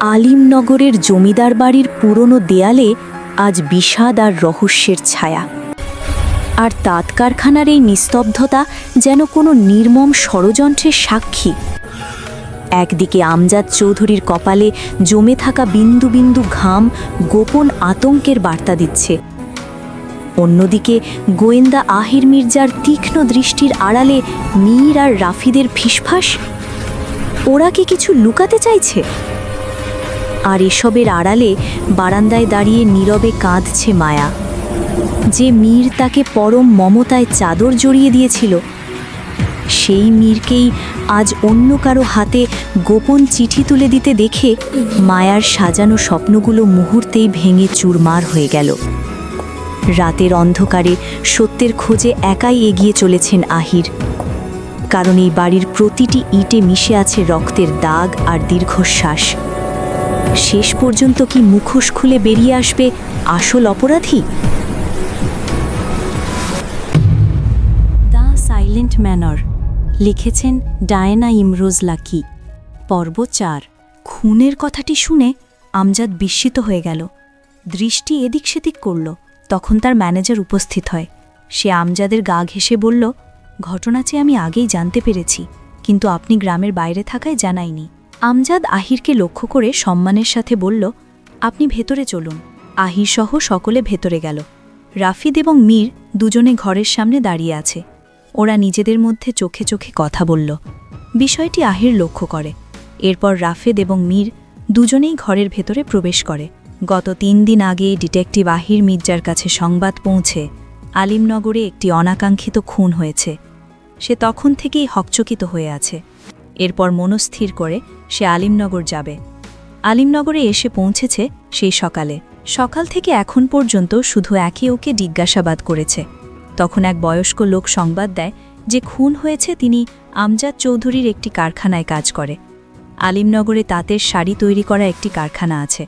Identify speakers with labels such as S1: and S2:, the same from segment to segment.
S1: আলিমনগরের জমিদার বাড়ির পুরনো দেয়ালে আজ বিষাদ আর রহস্যের ছায়া। আর তাঁত কারখানার এই নিস্তব্ধতা যেন কোনো নির্মম ষড়যন্ত্রের সাক্ষী। একদিকে আমজাদ চৌধুরীর কপালে জমে থাকা বিন্দু বিন্দু ঘাম গোপন আতঙ্কের বার্তা দিচ্ছে, অন্যদিকে গোয়েন্দা আহির মির্জার তীক্ষ্ণ দৃষ্টির আড়ালে মীর আর রাফিদের ফিসফাস। ওরা কি কিছু লুকাতে চাইছে? আর এসবের আড়ালে বারান্দায় দাঁড়িয়ে নীরবে কাঁদছে মায়া, যে মীর তাকে পরম মমতায় চাদর জড়িয়ে দিয়েছিল। সেই মীরকেই আজ অন্য কারো হাতে গোপন চিঠি তুলে দিতে দেখে মায়ার সাজানো স্বপ্নগুলো মুহূর্তেই ভেঙে চুরমার হয়ে গেল। রাতের অন্ধকারে সত্যের খোঁজে একাই এগিয়ে চলেছেন আহির, কারণ এই বাড়ির প্রতিটি ইটে মিশে আছে রক্তের দাগ আর দীর্ঘশ্বাস। শেষ পর্যন্ত কি মুখোশ খুলে বেরিয়ে আসবে আসল অপরাধী? দ্য সাইলেন্ট ম্যানর, লিখেছেন ডায়না ইমরোজ লাকি। পর্ব ৪। খুনের কথাটি শুনে আমজাদ বিস্মিত হয়ে গেল। দৃষ্টি এদিক সেদিক করল, তখন তার ম্যানেজার উপস্থিত হয়। সে আমজাদের গা ঘেঁষে বলল, ঘটনাটি আমি আগেই জানতে পেরেছি, কিন্তু আপনি গ্রামের বাইরে থাকায় জানাইনি। আমজাদ আহিরকে লক্ষ্য করে সম্মানের সাথে বলল, আপনি ভেতরে চলুন। আহির সহ সকলে ভেতরে গেল। রাফিদ এবং মীর দুজনে ঘরের সামনে দাঁড়িয়ে আছে। ওরা নিজেদের মধ্যে চোখে চোখে কথা বলল। বিষয়টি আহির লক্ষ্য করে। এরপর রাফিদ এবং মীর দুজনেই ঘরের ভেতরে প্রবেশ করে। গত ৩ দিন আগে ডিটেকটিভ আহির মির্জার কাছে সংবাদ পৌঁছে আলিমনগরে একটি অনাকাঙ্ক্ষিত খুন হয়েছে। সে তখন থেকেই হকচকিত হয়ে আছে। এরপর মনস্থির করে সে আলিমনগর যাবে। আলিমনগরে এসে পৌঁছেছে সেই সকাল থেকে এখন পর্যন্ত শুধু একে ওকে জিজ্ঞাসাবাদ করেছে। তখন এক বয়স্ক লোক সংবাদ দেয় যে খুন হয়েছে তিনি আমজাদ চৌধুরীর একটি কারখানায় কাজ করে। আলিমনগরে তাঁতের শাড়ি তৈরি করা একটি কারখানা আছে।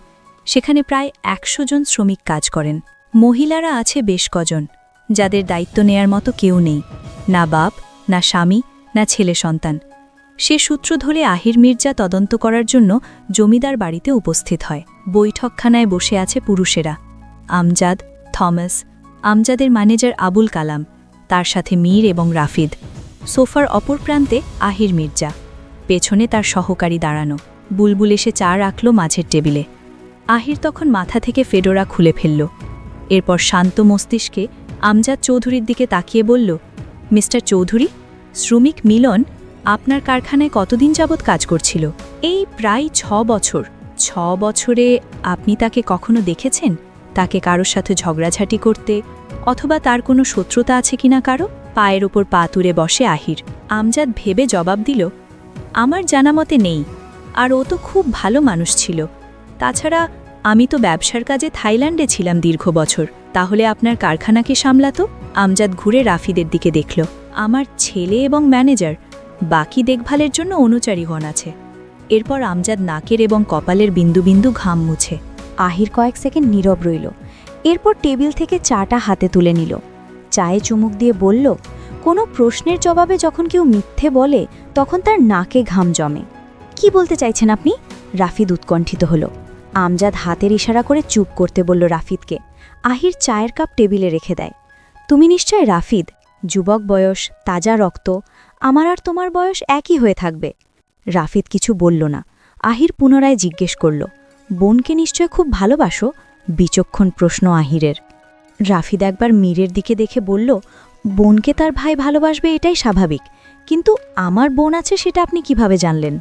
S1: সেখানে প্রায় ১০০ জন শ্রমিক কাজ করেন। মহিলারা আছে বেশ কজন, যাদের দায়িত্ব নেয়ার মতো কেউ নেই, না বাপ, না স্বামী, না ছেলে সন্তান। সে সূত্র ধরে আহির মির্জা তদন্ত করার জন্য জমিদার বাড়িতে উপস্থিত হয়। বৈঠকখানায় বসে আছে পুরুষেরা, আমজাদ, থমাস, আমজাদের ম্যানেজার আবুল কালাম, তার সাথে মীর এবং রাফিদ। সোফার অপর প্রান্তে আহির মির্জা, পেছনে তার সহকারী দাঁড়ানো। বুলবুল এসে চা রাখল মাঝের টেবিলে। আহির তখন মাথা থেকে ফেডোরা খুলে ফেলল। এরপর শান্ত মস্তিষ্কে আমজাদ চৌধুরীর দিকে তাকিয়ে বলল, মিস্টার চৌধুরী, শ্রমিক মিলন আপনার কারখানায় কতদিন যাবৎ কাজ করছিল? এই প্রায় ৬ বছর। ৬ বছরে আপনি তাকে কখনো দেখেছেন? তাকে কারোর সাথে ঝগড়াঝাটি করতে, অথবা তার কোনো শত্রুতা আছে কিনা কারো? পায়ের ওপর পা তুলে বসে আহির। আমজাদ ভেবে জবাব দিল, আমার জানামতে নেই, আর ও তো খুব ভালো মানুষ ছিল। তাছাড়া আমি তো ব্যবসার কাজে থাইল্যান্ডে ছিলাম দীর্ঘ বছর। তাহলে আপনার কারখানাকে সামলাতো? আমজাদ ঘুরে রাফিদের দিকে দেখল। আমার ছেলে এবং ম্যানেজার, বাকি দেখভালের জন্য অনুচারীগণ আছে। এরপর আমজাদ নাকের এবং কপালের বিন্দু বিন্দু ঘাম মুছে।
S2: আহির কয়েক সেকেন্ড নীরব রইল। এরপর টেবিল থেকে চাটা হাতে তুলে নিল। চায়ে চুমুক দিয়ে বলল, কোনো প্রশ্নের জবাবে যখন কেউ মিথ্যে বলে তখন তার নাকে ঘাম জমে। কি বলতে চাইছেন আপনি? রাফিদ উৎকণ্ঠিত হল। আমজাদ হাতের ইশারা করে চুপ করতে বলল রাফিদকে। আহির চায়ের কাপ টেবিলে রেখে দেয়। তুমি নিশ্চয় রাফিদ, যুবক বয়স, তাজা রক্ত, আমার আর তোমার বয়স একই হয়ে থাকবে। রাফিদ কিছু বলল না। আহির পুনরায় জিজ্ঞেস করল, বোনকে নিশ্চয় খুব ভালোবাসো? বিচক্ষণ প্রশ্ন আহিরের। রাফিদ একবার মীরের দিকে দেখে বলল, বোনকে তার ভাই ভালোবাসবে এটাই স্বাভাবিক, কিন্তু আমার বোন আছে সেটা আপনি কিভাবে জানলেন?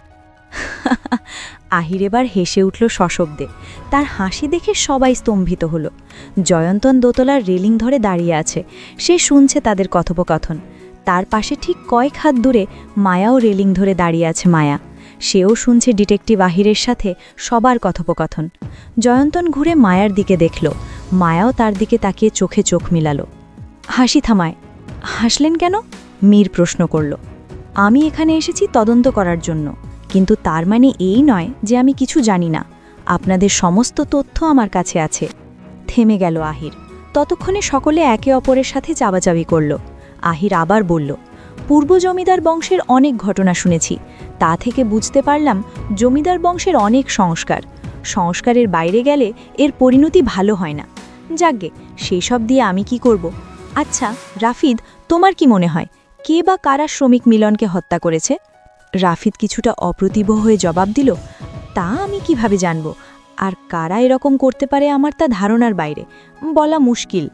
S2: আহির এবার হেসে উঠল সশব্দে। তার হাসি দেখে সবাই স্তম্ভিত হল। জয়ন্তন দোতলার রেলিং ধরে দাঁড়িয়ে আছে। সে শুনছে তাদের কথোপকথন। তার পাশে ঠিক কয়েক হাত দূরে মায়াও রেলিং ধরে দাঁড়িয়ে আছে। মায়া, সেও শুনছে ডিটেকটিভ আহিরের সাথে সবার কথোপকথন। জয়ন্তন ঘুরে মায়ার দিকে দেখল। মায়াও তার দিকে তাকিয়ে চোখে চোখ মিলাল। হাসি থামায়। হাসলেন কেন? মীর প্রশ্ন করল। আমি এখানে এসেছি তদন্ত করার জন্য, কিন্তু তার মানে এই নয় যে আমি কিছু জানি না। আপনাদের সমস্ত তথ্য আমার কাছে আছে। থেমে গেল আহির। ততক্ষণে সকলে একে অপরের সাথে চাবাচাবি করল। আহির আবার বলল, পূর্ব জমিদার বংশের অনেক ঘটনা শুনেছি। তা থেকে বুঝতে পারলাম জমিদার বংশের অনেক সংস্কার। সংস্কারের বাইরে গেলে এর পরিণতি ভালো হয় না। যাকগে, সেসব দিয়ে আমি কি করব? আচ্ছা রাফিদ, তোমার কি মনে হয় কে বা কারা শ্রমিক মিলনকে হত্যা করেছে? রাফিদ কিছুটা অপ্রতিভ হয়ে জবাব দিল, তা আমি কিভাবে জানব? আর কারা এরকম করতে পারে আমার তা ধারণার বাইরে, বলা মুশকিল।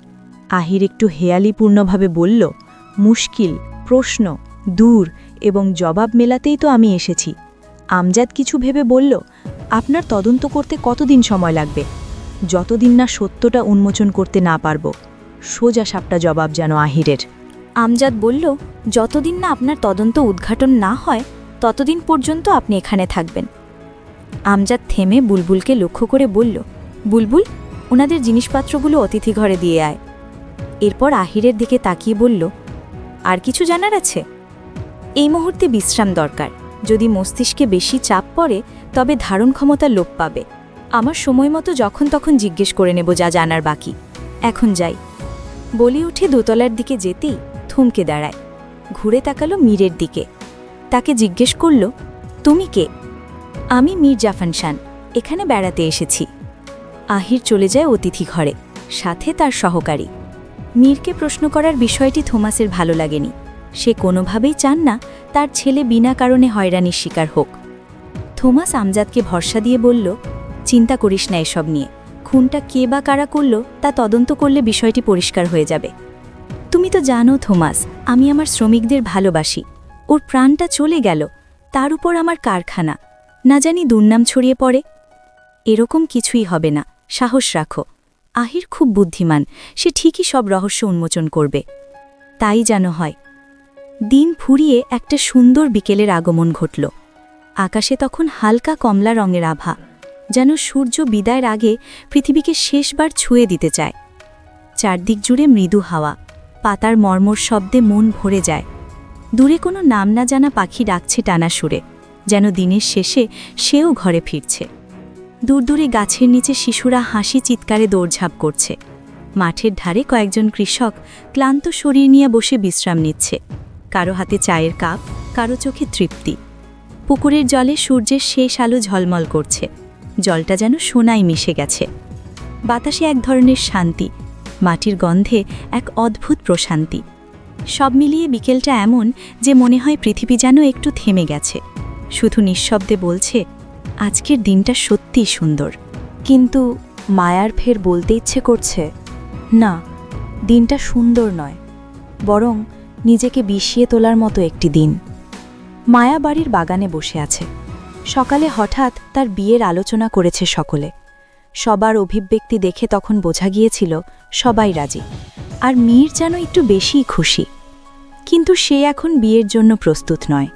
S2: আহির একটু হেয়ালিপূর্ণভাবে বলল, মুশকিল, প্রশ্ন, দূর এবং জবাব মেলাতেই তো আমি এসেছি। আমজাদ কিছু ভেবে বলল, আপনার তদন্ত করতে কতদিন সময় লাগবে? যতদিন না সত্যটা উন্মোচন করতে না পারব। সোজা সাপটা জবাব যেন আহিরের।
S1: আমজাদ বলল, যতদিন না আপনার তদন্ত উদ্ঘাটন না হয় ততদিন পর্যন্ত আপনি এখানে থাকবেন। আমজাদ থেমে বুলবুলকে লক্ষ্য করে বলল, বুলবুল, ওনাদের জিনিসপত্রগুলো অতিথি ঘরে দিয়ে আয়। এরপর আহিরের দিকে তাকিয়ে বলল, আর কিছু জানার আছে? এই মুহূর্তে বিশ্রাম দরকার। যদি মস্তিষ্কে বেশি চাপ পড়ে তবে ধারণ ক্ষমতা লোপ পাবে। আমার সময় মতো যখন তখন জিজ্ঞেস করে নেব যা জানার বাকি। এখন যাই। বলি উঠে দোতলার দিকে যেতেই থমকে দাঁড়ায়। ঘুরে তাকালো মীরের দিকে। তাকে জিজ্ঞেস করল, তুমি কে? আমি মীর জাফান শান, এখানে বেড়াতে এসেছি। আহির চলে যায় অতিথি ঘরে, সাথে তার সহকারী। মীরকে প্রশ্ন করার বিষয়টি থমাসের ভালো লাগেনি। সে কোনোভাবেই চান না তার ছেলে বিনা কারণে হয়রানির শিকার হোক। থমাস আমজাদকে ভরসা দিয়ে বলল, চিন্তা করিস না এসব নিয়ে। খুনটা কে বা কারা করল তা তদন্ত করলে বিষয়টি পরিষ্কার হয়ে যাবে। তুমি তো জানো থমাস, আমি আমার শ্রমিকদের ভালোবাসি। ওর প্রাণটা চলে গেল, তার উপর আমার কারখানা। না জানি দুর্নাম ছড়িয়ে পড়ে। এরকম কিছুই হবে না, সাহস রাখো। আহির খুব বুদ্ধিমান, সে ঠিকই সব রহস্য উন্মোচন করবে। তাই যেন হয়। দিন ফুরিয়ে একটা সুন্দর বিকেলের আগমন ঘটল। আকাশে তখন হালকা কমলা রঙের আভা, যেন সূর্য বিদায়ের আগে পৃথিবীকে শেষবার ছুঁয়ে দিতে চায়। চারদিক জুড়ে মৃদু হাওয়া, পাতার মর্মর শব্দে মন ভরে যায়। দূরে কোনো নাম না জানা পাখি ডাকছে টানা সুরে, যেন দিনের শেষে সেও ঘরে ফিরছে। দূর দূরে গাছের নিচে শিশুরা হাসি চিৎকারে দৌড়ঝাঁপ করছে। মাঠের ধারে কয়েকজন কৃষক ক্লান্ত শরীর নিয়ে বসে বিশ্রাম নিচ্ছে। কারো হাতে চায়ের কাপ, কারো চোখে তৃপ্তি। পুকুরের জলে সূর্যের শেষ আলো ঝলমল করছে। জলটা যেন সোনায় মিশে গেছে। বাতাসে এক ধরনের শান্তি, মাটির গন্ধে এক অদ্ভুত প্রশান্তি। সব মিলিয়ে বিকেলটা এমন যে মনে হয় পৃথিবী যেন একটু থেমে গেছে, শুধু নিঃশব্দে বলছে, আজকের দিনটা সত্যিই সুন্দর। কিন্তু মায়ার ফের বলতে ইচ্ছে করছে, না, দিনটা সুন্দর নয়, বরং নিজেকে বিষিয়ে তোলার মতো একটি দিন। মায়া বাড়ির বাগানে বসে আছে। সকালে হঠাৎ তার বিয়ের আলোচনা করেছে সকলে। সবার অভিব্যক্তি দেখে তখন বোঝা গিয়েছিল সবাই রাজি, আর মীর যেন একটু বেশিই খুশি। কিন্তু সে এখন বিয়ের জন্য প্রস্তুত নয়।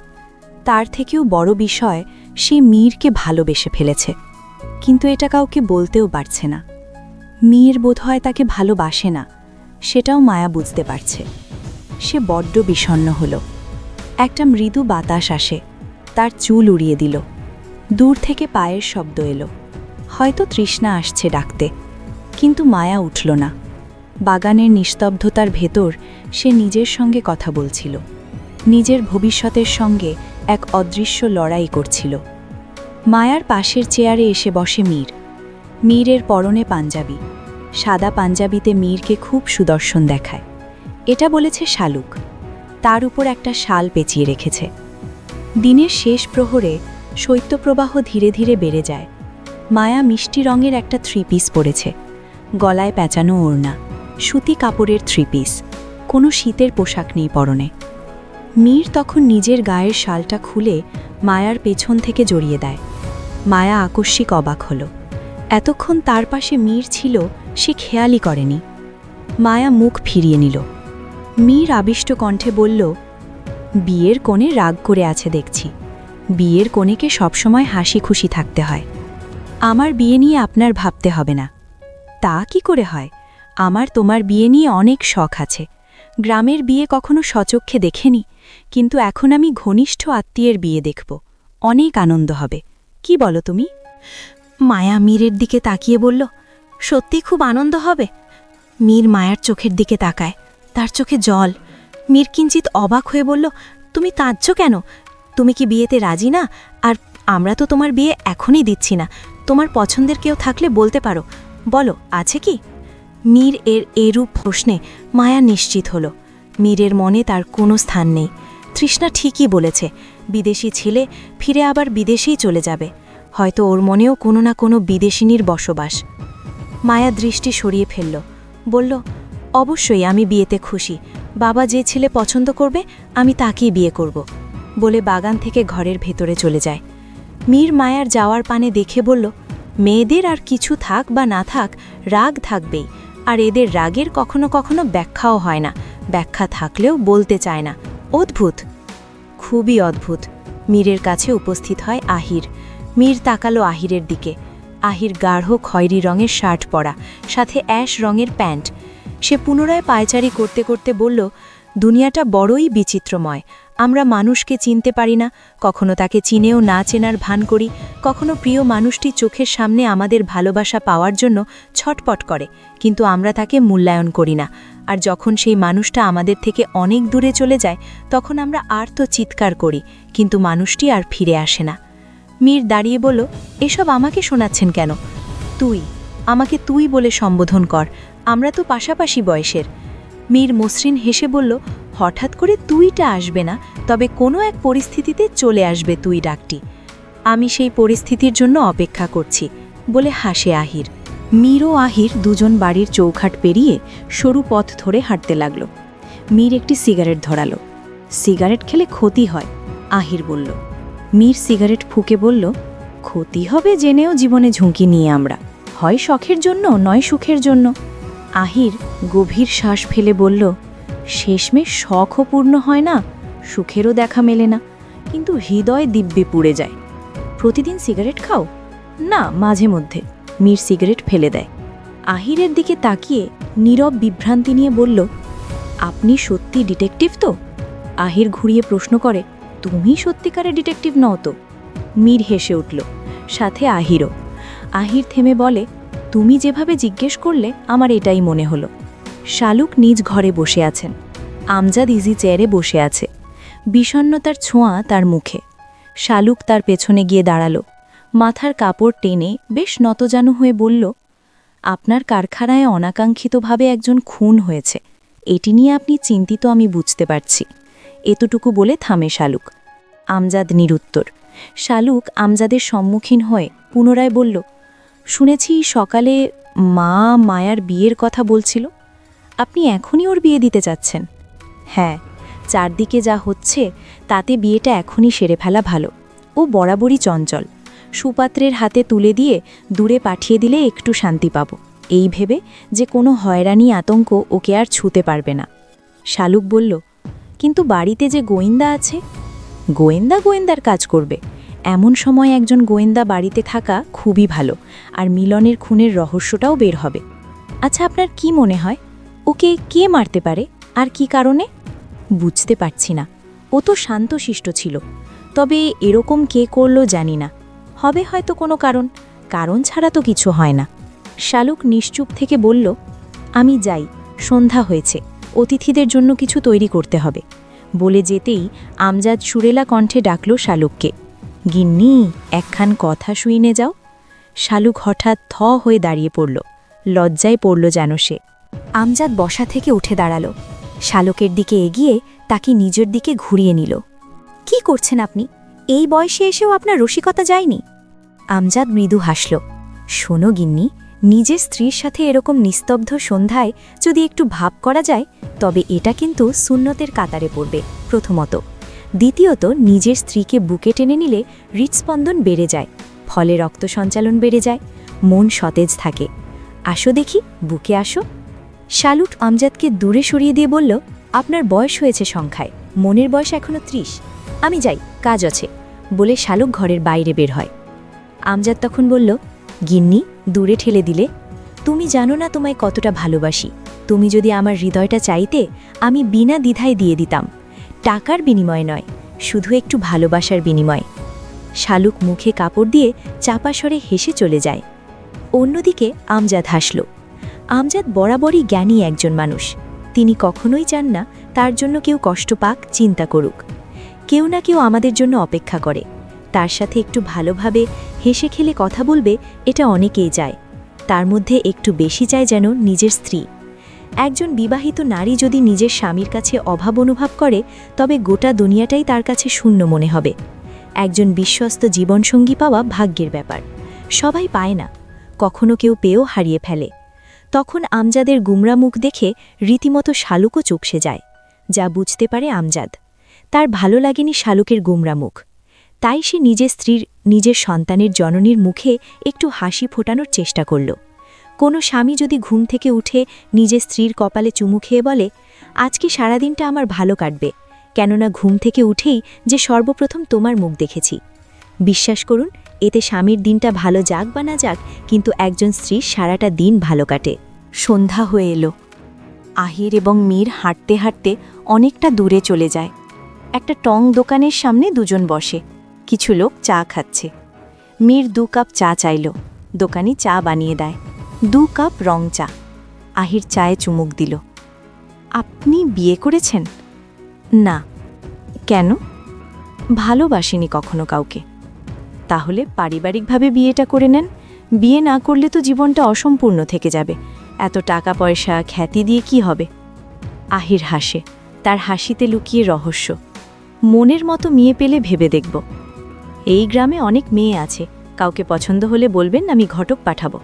S1: তার থেকেও বড় বিষয়, সে মীরকে ভালোবেসে ফেলেছে, কিন্তু এটা কাউকে বলতেও পারছে না। মীর বোধহয় তাকে ভালোবাসে না, সেটাও মায়া বুঝতে পারছে। সে বড্ড বিষণ্ণ হল। একটা মৃদু বাতাস আসে, তার চুল উড়িয়ে দিল। দূর থেকে পায়ের শব্দ এলো, হয়তো তৃষ্ণা আসছে ডাকতে। কিন্তু মায়া উঠল না। বাগানের নিস্তব্ধতার ভেতর সে নিজের সঙ্গে কথা বলছিল, নিজের ভবিষ্যতের সঙ্গে এক অদৃশ্য লড়াই করছিল। মায়ার পাশের চেয়ারে এসে বসে মীর। মীরের পরনে পাঞ্জাবি, সাদা পাঞ্জাবিতে মীরকে খুব সুদর্শন দেখায়। এটা বলেছে শালুক। তার উপর একটা শাল পেঁচিয়ে রেখেছে। দিনের শেষ প্রহরে শৈত্যপ্রবাহ ধীরে ধীরে বেড়ে যায়। মায়া মিষ্টি রঙের একটা 3 পিস পরেছে, গলায় পেঁচানো ওড়না, সুতি কাপড়ের 3 পিস, কোনো শীতের পোশাক নেই পরনে। মীর তখন নিজের গায়ের শালটা খুলে মায়ার পেছন থেকে জড়িয়ে দেয়। মায়া আকস্মিক অবাক হল। এতক্ষণ তার পাশে মীর ছিল, সে খেয়ালই করেনি। মায়া মুখ ফিরিয়ে নিল। মীর আবিষ্ট কণ্ঠে বলল, বিয়ের কোণে রাগ করে আছে দেখছি। বিয়ের কোণেকে সবসময় হাসি খুশি থাকতে হয়। আমার বিয়ে নিয়ে আপনার ভাবতে হবে না। তা কি করে হয়? আমার তোমার বিয়ে নিয়ে অনেক শখ আছে। গ্রামের বিয়ে কখনো সচক্ষে দেখেনি, কিন্তু এখন আমি ঘনিষ্ঠ আত্মীয়ের বিয়ে দেখব। অনেক আনন্দ হবে। কি বলো তুমি? মায়া মীরের দিকে তাকিয়ে বলল, সত্যি খুব আনন্দ হবে। মীর মায়ার চোখের দিকে তাকায়, তার চোখে জল। মীর কিঞ্চিত অবাক হয়ে বলল, তুমি কাঁদছ কেন? তুমি কি বিয়েতে রাজি না? আর আমরা তো তোমার বিয়ে এখনই দিচ্ছি না, তোমার পছন্দের কেউ থাকলে বলতে পারো, বলো আছে কি? মীর এর এরূপ প্রশ্নে মায়া নিশ্চিত হল মীরের মনে তার কোনো স্থান নেই। তৃষ্ণা ঠিকই বলেছে, বিদেশি ছেলে ফিরে আবার বিদেশেই চলে যাবে। হয়তো ওর মনেও কোনো না কোনো বিদেশিনীর বসবাস। মায়া দৃষ্টি সরিয়ে ফেলল, বলল, অবশ্যই আমি বিয়েতে খুশি। বাবা যে ছেলে পছন্দ করবে আমি তাকেই বিয়ে করব, বলে বাগান থেকে ঘরের ভেতরে চলে যায়। মীর মায়ার যাওয়ার পানে দেখে বলল, মেয়েদের আর কিছু থাক বা না থাক, রাগ থাকবেই, আর এদের রাগের কখনো কখনো ব্যাখ্যাও হয় না, ব্যাখ্যা থাকলেও বলতে চায় না। অদ্ভুত, খুবই অদ্ভুত। মীরের কাছে উপস্থিত হয় আহির। মীর তাকালো আহিরের দিকে। আহির গাঢ় খয়েরি রঙের শার্ট পরা, সাথে অ্যাশ রঙের প্যান্ট। সে পুনরায় পায়চারি করতে করতে বলল, দুনিয়াটা বড়ই বিচিত্রময়। আমরা মানুষকে চিনতে পারি না, কখনো তাকে চিনেও না চেনার ভান করি, কখনো প্রিয় মানুষটি চোখের সামনে আমাদের ভালোবাসা পাওয়ার জন্য ছটপট করে, কিন্তু আমরা তাকে মূল্যায়ন করি না। আর যখন সেই মানুষটা আমাদের থেকে অনেক দূরে চলে যায়, তখন আমরা আর্ত চিৎকার করি, কিন্তু মানুষটি আর ফিরে আসে না। মীর দাঁড়িয়ে বলল, এসব আমাকে শোনাচ্ছেন কেন? তুই আমাকে তুই বলে সম্বোধন কর, আমরা তো পাশাপাশি বয়সের। মীর মসৃণ হেসে বলল, হঠাৎ করে তুইটা আসবে না, তবে কোনো এক পরিস্থিতিতে চলে আসবে তুই ডাকটি। আমি সেই পরিস্থিতির জন্য অপেক্ষা করছি, বলে হাসে আহির। মীর ও আহির দুজন বাড়ির চৌখাট পেরিয়ে সরু পথ ধরে হাঁটতে লাগল। মীর একটি সিগারেট ধরালো। সিগারেট খেলে ক্ষতি হয়, আহির বলল। মীর সিগারেট ফুঁকে বলল, ক্ষতি হবে জেনেও জীবনে ঝুঁকি নিয়ে আমরা, হয় শখের জন্য নয় সুখের জন্য। আহির গভীর শ্বাস ফেলে বলল, শেষমেশ শখও পূর্ণ হয় না, সুখেরও দেখা মেলে না, কিন্তু হৃদয় দিব্যে পুড়ে যায়। প্রতিদিন সিগারেট খাও? না, মাঝে মধ্যে। মীর সিগারেট ফেলে দেয়। আহিরের দিকে তাকিয়ে নীরব বিভ্রান্তি নিয়ে বলল, আপনি সত্যি ডিটেকটিভ তো? আহির ঘুরিয়ে প্রশ্ন করে, তুমি সত্যিকারের ডিটেকটিভ নও তো? মীর হেসে উঠল, সাথে আহিরও। আহির থেমে বলে, তুমি যেভাবে জিজ্ঞেস করলে আমার এটাই মনে হলো। শালুক নিজ ঘরে বসে আছেন। আমজাদ ইজি চেয়ারে বসে আছে, বিষণ্ণতার ছোঁয়া তার মুখে। শালুক তার পেছনে গিয়ে দাঁড়ালো, মাথার কাপড় টেনে বেশ নতজানু হয়ে বলল, আপনার কারখানায় অনাকাঙ্ক্ষিতভাবে একজন খুন হয়েছে, এটি নিয়ে আপনি চিন্তিত আমি বুঝতে পারছি। এতটুকু বলে থামে শালুক। আমজাদ নিরুত্তর। শালুক আমজাদের সম্মুখীন হয়ে পুনরায় বলল, শুনেছি সকালে মা মায়ার বিয়ের কথা বলছিল, আপনি এখনই ওর বিয়ে দিতে চাচ্ছেন? হ্যাঁ, চারদিকে যা হচ্ছে তাতে বিয়েটা এখনই সেরে ফেলা ভালো। ও বরাবরই চঞ্চল, সুপাত্রের হাতে তুলে দিয়ে দূরে পাঠিয়ে দিলে একটু শান্তি পাব, এই ভেবে যে কোনো হয়রানি আতঙ্ক ওকে আর ছুঁতে পারবে না। শালুক বলল, কিন্তু বাড়িতে যে গোয়েন্দা আছে? গোয়েন্দার কাজ করবে। এমন সময় একজন গোয়েন্দা বাড়িতে থাকা খুবই ভালো, আর মিলনের খুনের রহস্যটাও বের হবে। আচ্ছা, আপনার কি মনে হয় ওকে কে মারতে পারে, আর কি কারণে? বুঝতে পারছি না, ও তো শান্তশিষ্ট ছিল, তবে এরকম কে করলো জানি না। হবে হয়তো কোনো কারণ ছাড়া তো কিছু হয় না। শালুক নিশ্চুপ থেকে বলল, আমি যাই, সন্ধ্যা হয়েছে, অতিথিদের জন্য কিছু তৈরি করতে হবে। বলে যেতেই আমজাদ সুরেলা কণ্ঠে ডাকল শালুককে, গিন্নি, একখান কথা শুইনে যাও। শালুক হঠাৎ থ হয়ে দাঁড়িয়ে পড়ল, লজ্জায় পড়ল যেন সে। আমজাদ বসা থেকে উঠে দাঁড়ালো, শালুকের দিকে এগিয়ে তাকে নিজের দিকে ঘুরিয়ে নিল। কি করছেন আপনি? এই বয়সে এসেও আপনার রসিকতা যায়নি? আমজাদ মৃদু হাসল। শোনো গিন্নি, নিজের স্ত্রীর সাথে এরকম নিস্তব্ধ সন্ধ্যায় যদি একটু ভাব করা যায়, তবে এটা কিন্তু সুন্নতের কাতারে পড়বে প্রথমত। দ্বিতীয়ত, নিজের স্ত্রীকে বুকে টেনে নিলে হৃৎস্পন্দন বেড়ে যায়, ফলে রক্ত সঞ্চালন বেড়ে যায়, মন সতেজ থাকে। আসো দেখি, বুকে আসো। শালুক আমজাদকে দূরে সরিয়ে দিয়ে বলল, আপনার বয়স হয়েছে সংখ্যায়, মনের বয়স এখনো 30। আমি যাই, কাজ আছে, বলে শালুক ঘরের বাইরে বের হয়। আমজাদ তখন বলল, গিন্নি, দূরে ঠেলে দিলে। তুমি জানো না তোমায় কতটা ভালোবাসি। তুমি যদি আমার হৃদয়টা চাইতে, আমি বিনা দ্বিধায় দিয়ে দিতাম, টাকার বিনিময়ে নয়, শুধু একটু ভালোবাসার বিনিময়ে। শালুক মুখে কাপড় দিয়ে চাপা স্বরে হেসে চলে যায়। অন্যদিকে আমজাদ হাসল। আমজাদ বরাবরই জ্ঞানী একজন মানুষ। তিনি কখনোই চান না তার জন্য কেউ কষ্ট পাক, চিন্তা করুক। কেউ না কেউ আমাদের জন্য অপেক্ষা করে, তার সাথে একটু ভালোভাবে হেসে খেলে কথা বলবে এটা অনেকেই চায়, তার মধ্যে একটু বেশি চায় যেন নিজের স্ত্রী। একজন বিবাহিত নারী যদি নিজের স্বামীর কাছে অভাব অনুভব করে তবে গোটা দুনিয়াটাই তার কাছে শূন্য মনে হবে। একজন বিশ্বস্ত জীবনসঙ্গী পাওয়া ভাগ্যের ব্যাপার, সবাই পায় না, কখনো কেউ পেয়েও হারিয়ে ফেলে। তখন আমজাদের গুমরা মুখ দেখে রীতিমতো শালুকও চুপসে যায়। যা বুঝতে পারে আমজাদ, তার ভালো লাগেনি শালুকের গুমরা মুখ। তাই সে নিজের স্ত্রীর, নিজের সন্তানের জননীর মুখে একটু হাসি ফোটানোর চেষ্টা করল। কোনো স্বামী যদি ঘুম থেকে উঠে নিজের স্ত্রীর কপালে চুমু খেয়ে বলে, আজকে সারাদিনটা আমার ভালো কাটবে, কেননা ঘুম থেকে উঠেই যে সর্বপ্রথম তোমার মুখ দেখেছি। বিশ্বাস করুন, এতে স্বামীর দিনটা ভালো যাক বা না যাক, কিন্তু একজন স্ত্রীর সারাটা দিন ভালো কাটে। সন্ধ্যা হয়ে এলো। আহির এবং মীর হাঁটতে হাঁটতে অনেকটা দূরে চলে যায়। একটা টং দোকানের সামনে দুজন বসে, কিছু লোক চা খাচ্ছে। মীর 2 কাপ চা চাইল, দোকানি চা বানিয়ে দেয়, 2 কাপ রং চা। আহির চায়ে চুমুক দিল। আপনি বিয়ে করেছেন? না। কেন? ভালোবাসিনি কখনো কাউকে। তাহলে পারিবারিকভাবে বিয়েটা করে নেন, বিয়ে না করলে তো জীবনটা অসম্পূর্ণ থেকে যাবে। এত টাকা পয়সা খ্যাতি দিয়ে কি হবে? আহির হাসে, তার হাসিতে লুকিয়ে রহস্য। মনের মতো মেয়ে পেলে ভেবে দেখব। এই গ্রামে অনেক মেয়ে আছে, কাউকে পছন্দ হলে বলবেন, আমি ঘটক পাঠাবো।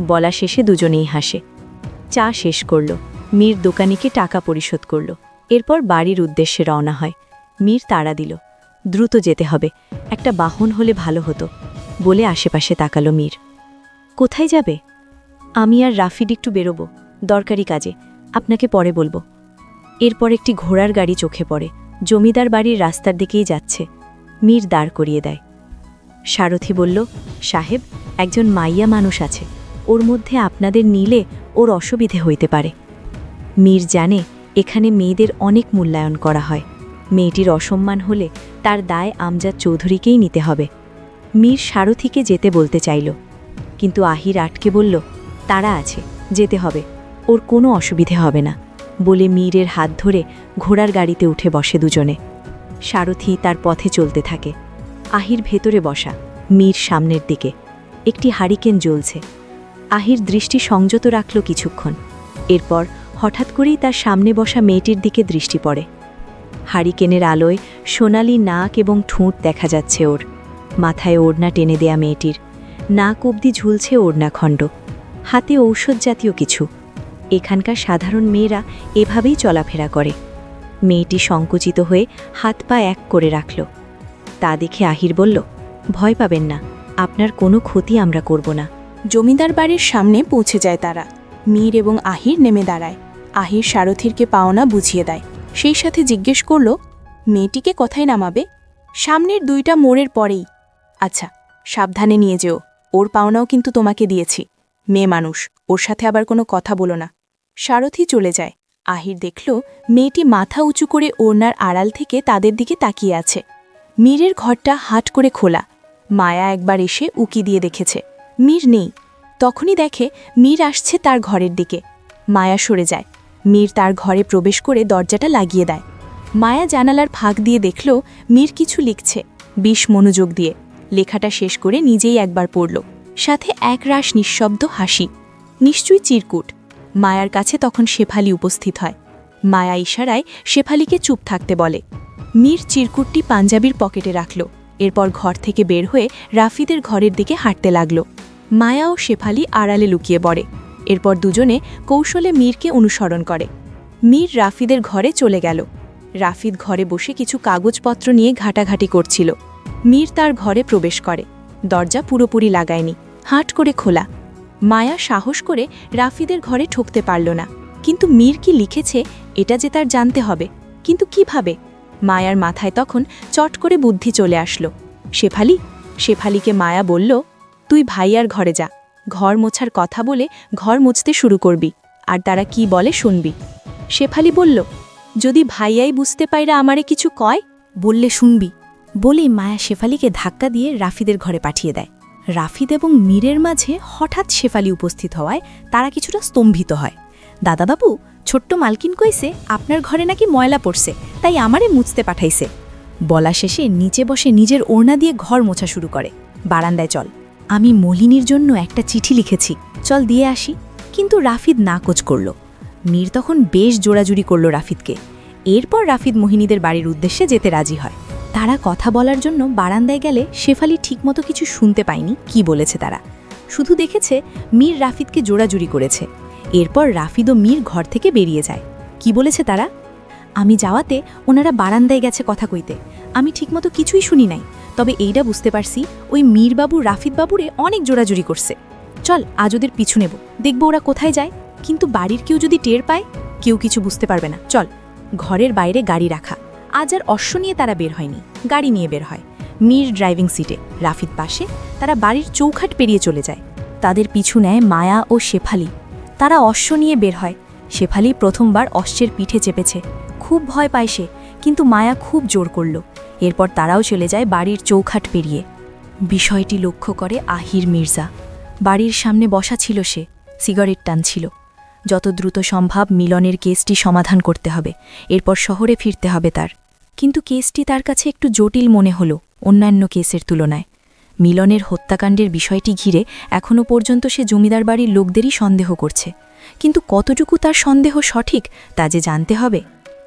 S1: বলা শেষে দুজনেই হাসে। চা শেষ করল, মীর দোকানিকে টাকা পরিশোধ করল, এরপর বাড়ির উদ্দেশ্যে রওনা হয়। মীর তাড়া দিল, দ্রুত যেতে হবে, একটা বাহন হলে ভালো হতো বলে আশেপাশে তাকালো মীর। কোথায় যাবে? আমি আর রাফিড একটু বেরোবো, দরকারি কাজে, আপনাকে পরে বলবো। এরপর একটি ঘোড়ার গাড়ি চোখে পড়ে, জমিদার বাড়ির রাস্তার দিকেই যাচ্ছে। মীর দাঁড় করিয়ে দেয়। সারথি বলল, সাহেব, একজন মাইয়া মানুষ আছে, ওর মধ্যে আপনাদের নিলে ওর অসুবিধে হইতে পারে। মীর জানে এখানে মেয়েদের অনেক মূল্যায়ন করা হয়, মেয়েটির অসম্মান হলে তার দায় আমজাদ চৌধুরীকেই নিতে হবে। মীর সারথিকে যেতে বলতে চাইল, কিন্তু আহির আটকে বলল, তারা আছে, যেতে হবে, ওর কোনো অসুবিধে হবে না বলে মীরের হাত ধরে ঘোড়ার গাড়িতে উঠে বসে দুজনে। সারথি তার পথে চলতে থাকে। আহির ভেতরে বসা, মীর সামনের দিকে। একটি হারিকেন জ্বলছে। আহির দৃষ্টি সংযত রাখল কিছুক্ষণ, এরপর হঠাৎ করেই তার সামনে বসা মেয়েটির দিকে দৃষ্টি পড়ে। হারিকেনের আলোয় সোনালি নাক এবং ঠোঁট দেখা যাচ্ছে ওর। মাথায় ওড়না টেনে দেয়া মেয়েটির, নাক অবধি ঝুলছে ওড়নাখণ্ড, হাতে ঔষধ জাতীয় কিছু। এখানকার সাধারণ মেয়েরা এভাবেই চলাফেরা করে। মেয়েটি সংকুচিত হয়ে হাত পা এক করে রাখল। তা দেখে আহির বলল, ভয় পাবেন না, আপনার কোনো ক্ষতি আমরা করব না।
S3: জমিদার বাড়ির সামনে পৌঁছে যায় তারা। মীর এবং আহির নেমে দাঁড়ায়। আহির সারথিরকে পাওনা বুঝিয়ে দেয়, সেই সাথে জিজ্ঞেস করল, মেয়েটিকে কোথায় নামাবে? সামনের 2টা মোড়ের পরেই। আচ্ছা, সাবধানে নিয়ে যেও, ওর পাওনাও কিন্তু তোমাকে দিয়েছি। মেয়ে মানুষ, ওর সাথে আবার কোনো কথা বলো না। সারথি চলে যায়। আহির দেখল মেয়েটি মাথা উঁচু করে ওড়নার আড়াল থেকে তাদের দিকে তাকিয়ে আছে। মীরের ঘরটা হাট করে খোলা। মায়া একবার এসে উকি দিয়ে দেখেছে মীর নেই। তখনই দেখে মীর আসছে তার ঘরের দিকে। মায়া সরে যায়। মীর তার ঘরে প্রবেশ করে দরজাটা লাগিয়ে দেয়। মায়া জানালার ফাঁক দিয়ে দেখল মীর কিছু লিখছে, বেশ মনোযোগ দিয়ে। লেখাটা শেষ করে নিজেই একবার পড়ল, সাথে একরাশ নিঃশব্দ হাসি। নিশ্চয়ই চিরকুট। মায়ার কাছে তখন শেফালি উপস্থিত হয়। মায়া ইশারায় শেফালিকে চুপ থাকতে বলে। মীর চিরকুটটি পাঞ্জাবির পকেটে রাখল, এরপর ঘর থেকে বের হয়ে রাফিদের ঘরের দিকে হাঁটতে লাগল। মায়া ও শেফালি আড়ালে লুকিয়ে পড়ে। এরপর দুজনে কৌশলে মীরকে অনুসরণ করে। মীর রাফিদের ঘরে চলে গেল। রাফিদ ঘরে বসে কিছু কাগজপত্র নিয়ে ঘাটাঘাটি করছিল। মীর তার ঘরে প্রবেশ করে। দরজা পুরোপুরি লাগায়নি, হাট করে খোলা। মায়া সাহস করে রাফিদের ঘরে ঠকতে পারল না। কিন্তু মীর কি লিখেছে এটা যে তার জানতে হবে, কিন্তু কিভাবে? মায়ার মাথায় তখন চট করে বুদ্ধি চলে আসলো। শেফালিকে মায়া বলল, তুই ভাইয়ার ঘরে যা, ঘর মোছার কথা বলে ঘর মুছতে শুরু করবি, আর তারা কি বলে শুনবি। শেফালি বলল, যদি ভাইয়াই বুঝতে পাইরা আমারে কিছু কয়,
S1: বললে শুনবি বলেই মায়া শেফালিকে ধাক্কা দিয়ে রাফিদের ঘরে পাঠিয়ে দেয়। রাফিদ এবং মীরের মাঝে হঠাৎ শেফালি উপস্থিত হওয়ায় তারা কিছুটা স্তম্ভিত হয়। দাদাবাবু, ছোট্ট মালকিন কইছে আপনার ঘরে নাকি ময়লা পড়ছে, তাই আমারে মুছতে পাঠাইছে। বলা শেষে নিচে বসে নিজের ওড়না দিয়ে ঘর মোছা শুরু করে। বারান্দায় চল, আমি মলিনীর জন্য একটা চিঠি লিখেছি, চল দিয়ে আসি। কিন্তু রাফিদ নাকচ করল। মীর তখন বেশ জোড়াজুড়ি করল রাফিদকে। এরপর রাফিদ মোহিনীদের বাড়ির উদ্দেশ্যে যেতে রাজি হয়। তারা কথা বলার জন্য বারান্দায় গেলে শেফালি ঠিকমতো কিছু শুনতে পায়নি কি বলেছে তারা, শুধু দেখেছে মীর রাফিদকে জোড়াজুড়ি করেছে। এরপর রাফিদ ও মীর ঘর থেকে বেরিয়ে যায়। কি বলেছে তারা? আমি যাওয়াতে ওনারা বারান্দায় গেছে কথা কইতে, আমি ঠিকমতো কিছুই শুনি নাই, তবে এইটা বুঝতে পারছি ওই মীরবাবু রাফিদ বাবুরে অনেক জোড়াজুড়ি করছে। চল আজ ওদের পিছু নেব, দেখব ওরা কোথায় যায়। কিন্তু বাড়ির কেউ যদি টের পায়, কেউ কিছু বুঝতে পারবে না। চল। ঘরের বাইরে গাড়ি রাখা। আজ আর অশ্ব নিয়ে তারা বের হয়নি, গাড়ি নিয়ে বের হয়। মীর ড্রাইভিং সিটে, রাফিদ পাশে। তারা বাড়ির চৌখাট পেরিয়ে চলে যায়। তাদের পিছু নেয় মায়া ও শেফালি। তারা অশ্ব নিয়ে বের হয়। শেফালি প্রথমবার অশ্বের পিঠে চেপেছে, খুব ভয় পায় সে, কিন্তু মায়া খুব জোর করল। এরপর তারাও চলে যায় বাড়ির চৌখাট পেরিয়ে। বিষয়টি লক্ষ্য করে আহির মির্জা। বাড়ির সামনে বসা ছিল সে, সিগারেট টানছিল। যত দ্রুত সম্ভব মিলনের কেসটি সমাধান করতে হবে, এরপর শহরে ফিরতে হবে তার। কিন্তু কেসটি তার কাছে একটু জটিল মনে হল অন্যান্য কেসের তুলনায়। মিলনের হত্যাকাণ্ডের বিষয়টি ঘিরে এখনও পর্যন্ত সে জমিদার বাড়ির লোকদেরই সন্দেহ করছে, কিন্তু কতটুকু তার সন্দেহ সঠিক তা যে জানতে হবে।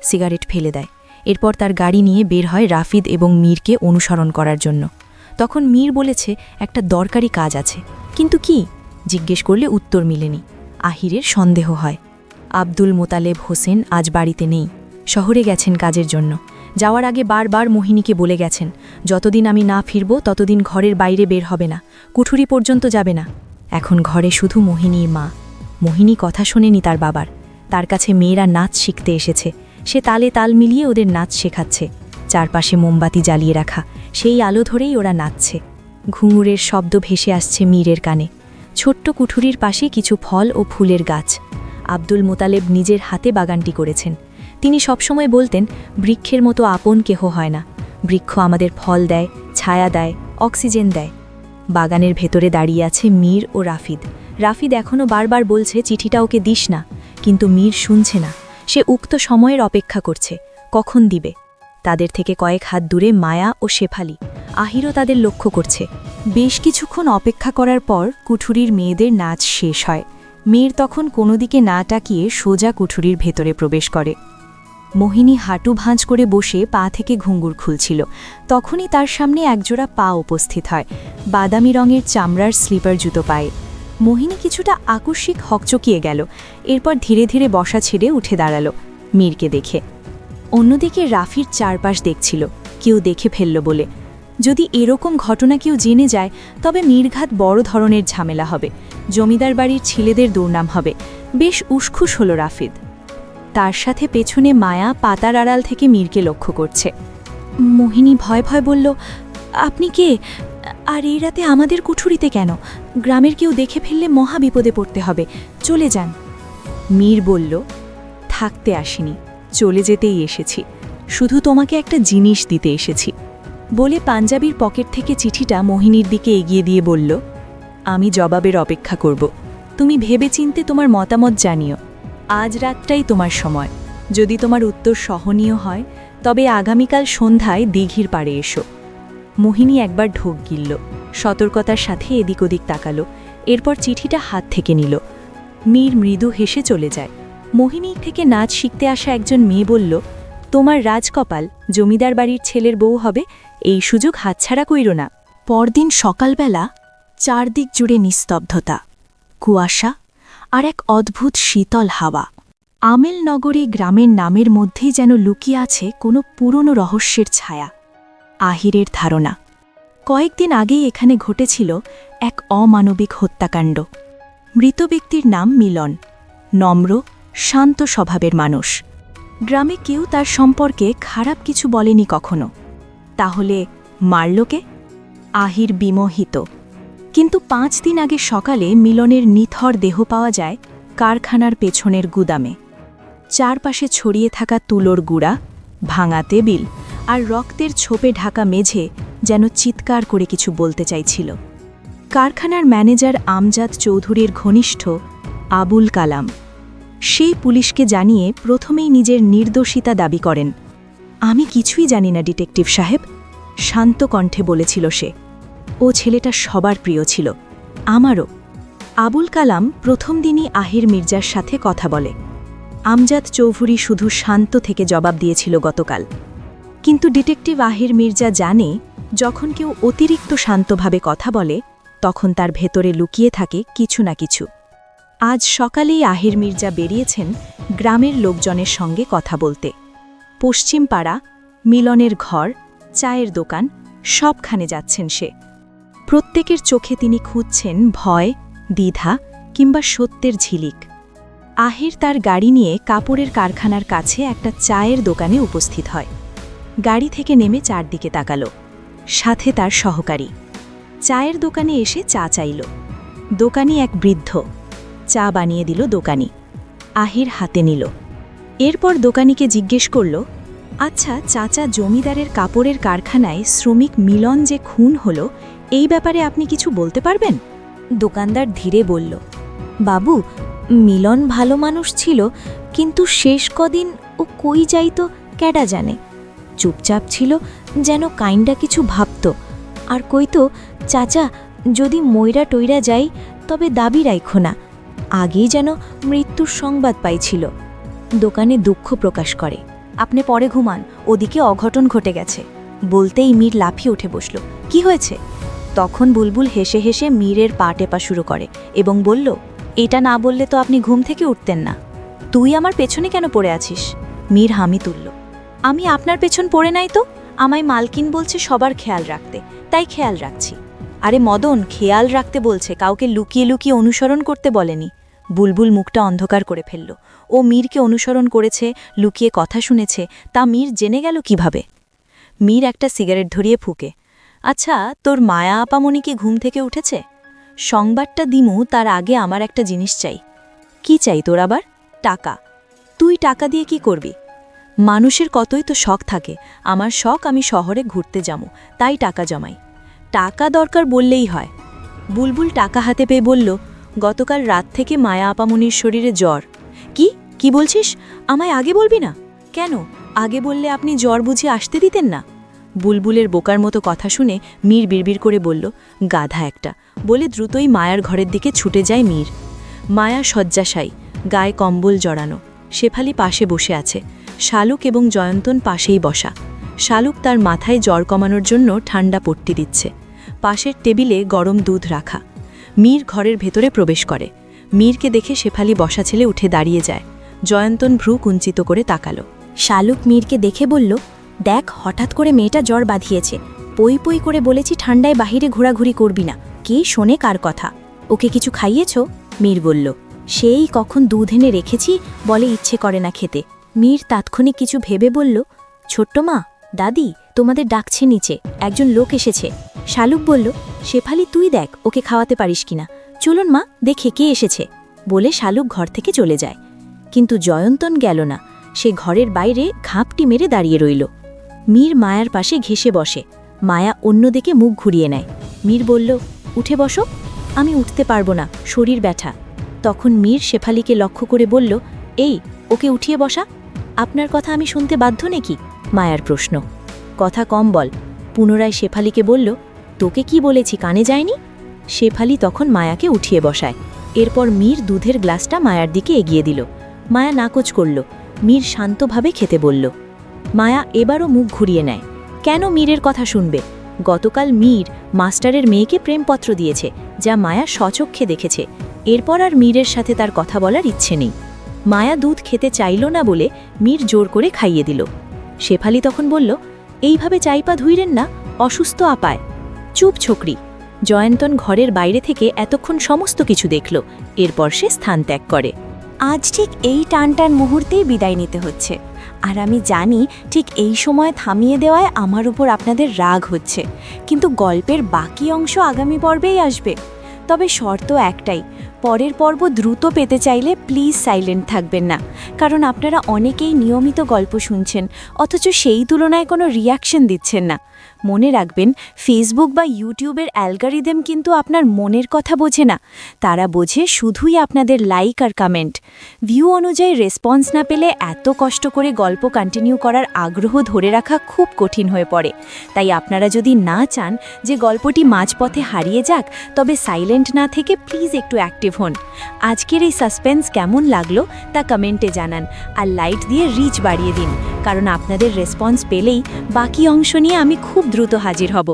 S1: সিগারেট ফেলে দেয়। এরপর তার গাড়ি নিয়ে বের হয় রাফিদ এবং মীরকে অনুসরণ করার জন্য। তখন মীর বলেছে একটা দরকারি কাজ আছে, কিন্তু কি জিজ্ঞেস করলে উত্তর মিলেনি। আহিরের সন্দেহ হয়। আব্দুল মোতালেব হোসেন আজ বাড়িতে নেই, শহরে গেছেন কাজের জন্য। যাওয়ার আগে বারবার মোহিনীকে বলে গেছেন, যতদিন আমি না ফিরব ততদিন ঘরের বাইরে বের হবে না, কুঠুরি পর্যন্ত যাবে না। এখন ঘরে শুধু মোহিনীর মা। মোহিনী কথা শোনেনি তার বাবার। তার কাছে মেয়েরা নাচ শিখতে এসেছে, সে তালে তাল মিলিয়ে ওদের নাচ শেখাচ্ছে। চারপাশে মোমবাতি জ্বালিয়ে রাখা, সেই আলো ধরেই ওরা নাচছে। ঘুঙুরের শব্দ ভেসে আসছে মীরের কানে। ছোট্ট কুঠুরির পাশে কিছু ফল ও ফুলের গাছ। আব্দুল মোতালেব নিজের হাতে বাগানটি করেছেন। তিনি সবসময় বলতেন, বৃক্ষের মতো আপন কেহ হয় না, বৃক্ষ আমাদের ফল দেয়, ছায়া দেয়, অক্সিজেন দেয়। বাগানের ভেতরে দাঁড়িয়ে আছে মীর ও রাফিদ। রাফিদ এখনও বারবার বলছে চিঠিটা ওকে দিস না, কিন্তু মীর শুনছে না। সে উক্ত সময়ের অপেক্ষা করছে, কখন দিবে। তাদের থেকে কয়েক হাত দূরে মায়া ও শেফালি। আহিরও তাদের লক্ষ্য করছে। বেশ কিছুক্ষণ অপেক্ষা করার পর কুঠুরির মেয়েদের নাচ শেষ হয়। মীর তখন কোনো দিকে না তাকিয়ে সোজা কুঠুরির ভেতরে প্রবেশ করে। মোহিনী হাঁটু ভাঁজ করে বসে পা থেকে ঘুঙুর খুলছিল। তখনই তার সামনে একজোড়া পা উপস্থিত হয়, বাদামি রঙের চামড়ার স্লিপার জুতো পায়ে। মোহিনী কিছুটা আকস্মিক হকচকিয়ে গেল, এরপর ধীরে ধীরে বসা ছেড়ে উঠে দাঁড়ালো মীরকে দেখে। অন্যদিকে রাফির চারপাশ দেখছিল, কেউ দেখে ফেলল বলে। যদি এরকম ঘটনা কেউ জেনে যায় তবে নির্ঘাত বড় ধরনের ঝামেলা হবে, জমিদার বাড়ির ছেলেদের দুর্নাম হবে। বেশ উসখুস হল রাফিদ। তার সাথে পেছনে মায়া পাতার আড়াল থেকে মীরকে লক্ষ্য করছে। মোহিনী ভয় ভয় বলল, আপনি কে? আর এই রাতে আমাদের কুঠুরিতে কেন? গ্রামের কেউ দেখে ফেললে মহা বিপদে পড়তে হবে, চলে যান। মীর বলল, থাকতে আসিনি, চলে যেতেই এসেছি, শুধু তোমাকে একটা জিনিস দিতে এসেছি। বলে পাঞ্জাবির পকেট থেকে চিঠিটা মোহিনীর দিকে এগিয়ে দিয়ে বলল, আমি জবাবের অপেক্ষা করব, তুমি ভেবেচিন্তে তোমার মতামত জানিও। আজ রাতটাই তোমার সময়, যদি তোমার উত্তর সহনীয় হয় তবে আগামীকাল সন্ধ্যায় দিঘির পাড়ে এসো। মোহিনী একবার ঢোক গিলল, সতর্কতার সাথে এদিক ওদিক তাকালো, এরপর চিঠিটা হাত থেকে নিল। মীর মৃদু হেসে চলে যায়। মোহিনী থেকে নাচ শিখতে আসা একজন মেয়ে বলল, তোমার রাজকপাল, জমিদার বাড়ির ছেলের বউ হবে, এই সুযোগ হাতছাড়া কইরো না। পরদিন সকালবেলা চারদিক জুড়ে নিস্তব্ধতা, কুয়াশা আর এক অদ্ভুত শীতল হাওয়া। আমেলনগরে গ্রামের নামের মধ্যেই যেন লুকিয়ে আছে কোনো পুরনো রহস্যের ছায়া। আহিরের ধারণা, কয়েকদিন আগেই এখানে ঘটেছিল এক অমানবিক হত্যাকাণ্ড। মৃত ব্যক্তির নাম মিলন, নম্র, শান্ত স্বভাবের মানুষ। গ্রামে কেউ তার সম্পর্কে খারাপ কিছু বলেনি কখনো। তাহলে মারল কে? আহির বিমোহিত। কিন্তু 5 দিন আগে সকালে মিলনের নিথর দেহ পাওয়া যায় কারখানার পেছনের গুদামে। চারপাশে ছড়িয়ে থাকা তুলোর গুঁড়া, ভাঙা টেবিল আর রক্তের ছোপে ঢাকা মেঝে যেন চিৎকার করে কিছু বলতে চাইছিল। কারখানার ম্যানেজার আমজাদ চৌধুরীর ঘনিষ্ঠ আবুল কালাম সেই পুলিশকে জানিয়ে প্রথমেই নিজের নির্দোষিতা দাবি করেন। আমি কিছুই জানি না ডিটেকটিভ সাহেব, শান্ত কণ্ঠে বলেছিল সে। ও ছেলেটা সবার প্রিয় ছিল, আমারও। আবুল কালাম প্রথম দিনই আহির মির্জার সাথে কথা বলে। আমজাদ চৌধুরী শুধু শান্ত থেকে জবাব দিয়েছিল গতকাল। কিন্তু ডিটেকটিভ আহির মির্জা জানে, যখন কেউ অতিরিক্ত শান্তভাবে কথা বলে তখন তার ভেতরে লুকিয়ে থাকে কিছু না কিছু। আজ সকালেই আহির মির্জা বেরিয়েছেন গ্রামের লোকজনের সঙ্গে কথা বলতে। পশ্চিম পাড়া, মিলনের ঘর, চায়ের দোকান সবখানে যাচ্ছেন সে। প্রত্যেকের চোখে তিনি খুঁজছেন ভয়, দ্বিধা কিংবা সত্যের ঝিলিক। আহির তার গাড়ি নিয়ে কাপড়ের কারখানার কাছে একটা চায়ের দোকানে উপস্থিত হয়। গাড়ি থেকে নেমে চারদিকে তাকালো, সাথে তার সহকারী। চায়ের দোকানে এসে চা চাইল। দোকানি এক বৃদ্ধ। চা বানিয়ে দিল দোকানি। আহির হাতে নিল। এরপর দোকানিকে জিজ্ঞেস করল, আচ্ছা চাচা, জমিদারের কাপড়ের কারখানায় শ্রমিক মিলন যে খুন হলো, এই ব্যাপারে আপনি কিছু বলতে পারবেন?
S2: দোকানদার ধীরে বলল, বাবু, মিলন ভালো মানুষ ছিল, কিন্তু শেষ কদিন ও কই যাইতো কেডা জানে। চুপচাপ ছিল, যেন কাইন্ডা কিছু ভাবত। আর কইতো, চাচা, যদি ময়রা টইরা যাই তবে দাবি রাইখো না। আগেই যেন মৃত্যুর সংবাদ পাইছিল। দোকানে দুঃখ প্রকাশ করে।
S1: আপনি পরে ঘুমান, ওদিকে অঘটন ঘটে গেছে। বলতেই মীর লাফিয়ে উঠে বসল। কি হয়েছে? তখন বুলবুল হেসে হেসে মীরের পা টেপা শুরু করে এবং বলল, এটা না বললে তো আপনি ঘুম থেকে উঠতেন না। তুই আমার পেছনে কেন পড়ে আছিস? মীর হামি তুলল। আমি আপনার পেছন পড়ে নাই তো, আমায় মালকিন বলছে সবার খেয়াল রাখতে, তাই খেয়াল রাখছি। আরে মদন, খেয়াল রাখতে বলছে, কাউকে লুকিয়ে লুকিয়ে অনুসরণ করতে বলেনি। বুলবুল মুখটা অন্ধকার করে ফেলল। ও মীরকে অনুসরণ করেছে, লুকিয়ে কথা শুনেছে, তা মীর জেনে গেল কিভাবে? মীর একটা সিগারেট ধরিয়ে ফুঁকে, আচ্ছা, তোর মায়া আপামনি কি ঘুম থেকে উঠেছে? সংবাদটা দিমু তার আগে আমার একটা জিনিস চাই। কি চাই তোর আবার? টাকা। তুই টাকা দিয়ে কি করবি? মানুষের কতই তো শখ থাকে। আমার শখ আমি শহরে ঘুরতে যাবো, তাই টাকা জমাই। টাকা দরকার বললেই হয়। বুলবুল টাকা হাতে পেয়ে বলল, গতকাল রাত থেকে মায়া আপামনির শরীরে জ্বর। কি বলছিস? আমায় আগে বলবি না কেন? আগে বললে আপনি জ্বর বুঝে আসতে দিতেন না? বুলবুলের বোকার মতো কথা শুনে মীর বিড়বিড় করে বলল, গাধা একটা, বলে দ্রুতই মায়ার ঘরের দিকে ছুটে যায় মীর। মায়া শয্যাশায়ী, গায়ে কম্বল জড়ানো। শেফালি পাশে বসে আছে। শালুক এবং জয়ন্তন পাশেই বসা। শালুক তার মাথায় জ্বর কমানোর জন্য ঠান্ডা পট্টি দিচ্ছে। পাশের টেবিলে গরম দুধ রাখা। মীর ঘরের ভেতরে প্রবেশ করে। মীরকে দেখে শেফালি বসা ছেলে উঠে দাঁড়িয়ে যায়। জয়ন্তন ভ্রু কুঞ্চিত করে তাকালো।
S2: শালুক মীরকে দেখে বলল, দেখ, হঠাৎ করে মেয়েটা জ্বর বাঁধিয়েছে। পই পই করে বলেছি ঠান্ডায় বাহিরে ঘোরাঘুরি করবি না। কে শোনে কার কথা? ওকে কিছু খাইয়েছ? মীর বলল, সেই কখন দুধ এনে রেখেছি, বলে ইচ্ছে করে না খেতে। মীর তাৎক্ষণিক কিছু ভেবে বলল, ছোট্ট মা, দাদি, তোমাদের ডাকছে নিচে, একজন লোক এসেছে। শালুক বলল, শেফালি, তুই দেখ ওকে খাওয়াতে পারিস কিনা। চলুন মা, দেখে কে এসেছে, বলে শালুক ঘর থেকে চলে যায়। কিন্তু জয়ন্তন গেল না। সে ঘরের বাইরে ঘাপটি মেরে দাঁড়িয়ে রইল। মীর মায়ার পাশে ঘেঁষে বসে। মায়া অন্যদিকে মুখ ঘুরিয়ে নেয়। মীর বলল, উঠে বসো। আমি উঠতে পারবো না, শরীর ব্যথা। তখন মীর শেফালিকে লক্ষ্য করে বলল, এই, ওকে উঠিয়ে বসা। আপনার কথা আমি শুনতে বাধ্য নাকি? মায়ার প্রশ্ন। কথা কম বল। পুনরায় শেফালিকে বলল, তোকে কি বলেছি কানে যায়নি? শেফালি তখন মায়াকে উঠিয়ে বসায়। এরপর মীর দুধের গ্লাসটা মায়ার দিকে এগিয়ে দিল। মায়া নাকচ করল। মীর শান্তভাবে খেতে বলল। মায়া এবারও মুখ ঘুরিয়ে নেয়। কেন মীরের কথা শুনবে? গতকাল মীর মাস্টারের মেয়েকে প্রেমপত্র দিয়েছে, যা মায়া স্বচক্ষে দেখেছে। এরপর আর মীরের সাথে তার কথা বলার ইচ্ছে নেই। মায়া দুধ খেতে চাইল না বলে মীর জোর করে খাইয়ে দিল। শেফালি তখন বলল, এইভাবে চাইপা ধুইরেন না, অসুস্থ আপায়। চুপ ছোকরি। জয়ন্তন ঘরের বাইরে থেকে এতক্ষণ সমস্ত কিছু দেখল। এরপর সে স্থান ত্যাগ করে। আজ ঠিক এই টানটান মুহূর্তেই বিদায় নিতে হচ্ছে। আর আমি জানি ঠিক এই সময় থামিয়ে দেওয়ায় আমার উপর আপনাদের রাগ হচ্ছে, কিন্তু গল্পের বাকি অংশ আগামী পর্বেই আসবে। তবে শর্ত একটাই, পরের পর্ব দ্রুত পেতে চাইলে প্লিজ সাইলেন্ট থাকবেন না, কারণ আপনারা অনেকেই নিয়মিত গল্প শুনছেন, অথচ সেই তুলনায় কোনো রিয়াকশন দিচ্ছেন না।
S1: মনে রাখবেন, ফেসবুক বা ইউটিউবের অ্যালগরিদম কিন্তু আপনার মনের কথা বোঝে না, তারা বোঝে শুধুই আপনাদের লাইক আর কমেন্ট। ভিউ অনুযায়ী রেসপন্স না পেলে এত কষ্ট করে গল্প কন্টিনিউ করার আগ্রহ ধরে রাখা খুব কঠিন হয়ে পড়ে। তাই আপনারা যদি না চান যে গল্পটি মাঝপথে হারিয়ে যাক, তবে সাইলেন্ট না থেকে প্লিজ একটু অ্যাক্টিভ হন। আজকের এই সাসপেন্স কেমন লাগলো তা কমেন্টে জানান, আর লাইট দিয়ে রিচ বাড়িয়ে দিন, কারণ আপনাদের রেসপন্স পেলেই বাকি অংশ নিয়ে আমি খুব দ্রুত হাজির হব।